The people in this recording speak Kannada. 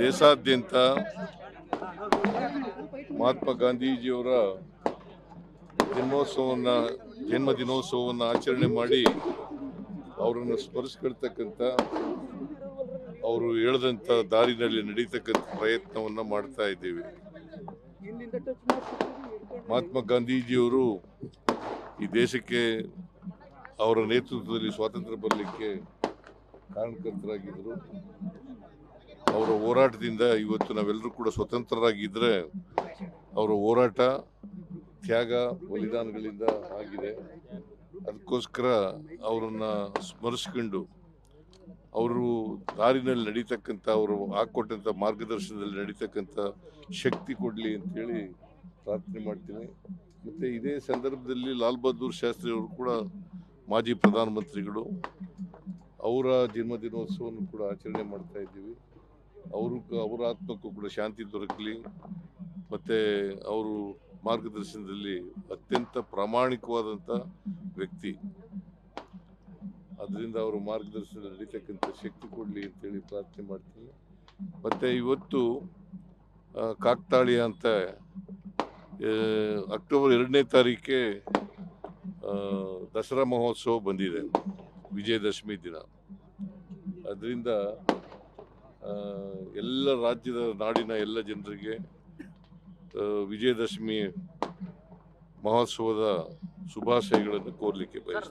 ದೇಶಾದ್ಯಂತ ಮಹಾತ್ಮ ಗಾಂಧೀಜಿಯವರ ಜನ್ಮ ದಿನೋತ್ಸವವನ್ನು ಆಚರಣೆ ಮಾಡಿ ಅವರನ್ನು ಸ್ಮರಿಸ್ಕೊಳ್ತಕ್ಕಂಥ, ಅವರು ಹೇಳಿದಂಥ ದಾರಿನಲ್ಲಿ ನಡೀತಕ್ಕಂಥ ಪ್ರಯತ್ನವನ್ನು ಮಾಡ್ತಾ ಇದ್ದೀವಿ. ಮಹಾತ್ಮ ಗಾಂಧೀಜಿಯವರು ಈ ದೇಶಕ್ಕೆ ಅವರ ನೇತೃತ್ವದಲ್ಲಿ ಸ್ವಾತಂತ್ರ್ಯ ಬರಲಿಕ್ಕೆ ಕಾರಣಕರ್ತರಾಗಿದ್ದರು. ಅವರ ಹೋರಾಟದಿಂದ ಇವತ್ತು ನಾವೆಲ್ಲರೂ ಕೂಡ ಸ್ವತಂತ್ರರಾಗಿದ್ದರೆ ಅವರ ಹೋರಾಟ, ತ್ಯಾಗ, ಬಲಿದಾನಗಳಿಂದ ಆಗಿದೆ. ಅದಕ್ಕೋಸ್ಕರ ಅವರನ್ನು ಸ್ಮರಿಸ್ಕೊಂಡು ಅವರು ದಾರಿನಲ್ಲಿ ನಡೀತಕ್ಕಂಥ, ಅವರು ಹಾಕ್ಕೊಟ್ಟಂಥ ಮಾರ್ಗದರ್ಶನದಲ್ಲಿ ನಡೀತಕ್ಕಂಥ ಶಕ್ತಿ ಕೊಡಲಿ ಅಂತೇಳಿ ಪ್ರಾರ್ಥನೆ ಮಾಡ್ತೀನಿ. ಮತ್ತು ಇದೇ ಸಂದರ್ಭದಲ್ಲಿ ಲಾಲ್ ಬಹದ್ದೂರ್ ಶಾಸ್ತ್ರಿ ಅವರು ಕೂಡ ಮಾಜಿ ಪ್ರಧಾನಮಂತ್ರಿಗಳು, ಅವರ ಜನ್ಮದಿನೋತ್ಸವವನ್ನು ಕೂಡ ಆಚರಣೆ ಮಾಡ್ತಾ ಇದ್ದೀವಿ. ಅವರ ಆತ್ಮಕ್ಕೂ ಕೂಡ ಶಾಂತಿ ದೊರಕಲಿ, ಮತ್ತು ಅವರು ಮಾರ್ಗದರ್ಶನದಲ್ಲಿ ಅತ್ಯಂತ ಪ್ರಾಮಾಣಿಕವಾದಂಥ ವ್ಯಕ್ತಿ, ಅದರಿಂದ ಅವರ ಮಾರ್ಗದರ್ಶನದಲ್ಲಿ ನಡೀತಕ್ಕಂಥ ಶಕ್ತಿ ಕೊಡಲಿ ಅಂತೇಳಿ ಪ್ರಾರ್ಥನೆ ಮಾಡ್ತೀನಿ. ಮತ್ತು ಇವತ್ತು ಕಾಕ್ತಾಳೀಯ ಅಂತ ಅಕ್ಟೋಬರ್ 2ನೇ ತಾರೀಕೆ ದಸರಾ ಮಹೋತ್ಸವ ಬಂದಿದೆ, ವಿಜಯದಶಮಿ ದಿನ. ಅದರಿಂದ ಎಲ್ಲ ರಾಜ್ಯದ, ನಾಡಿನ ಎಲ್ಲ ಜನರಿಗೆ ವಿಜಯದಶಮಿ ಮಹೋತ್ಸವದ ಶುಭಾಶಯಗಳನ್ನು ಕೋರಲಿಕ್ಕೆ ಬಯಸ್ತೀನಿ.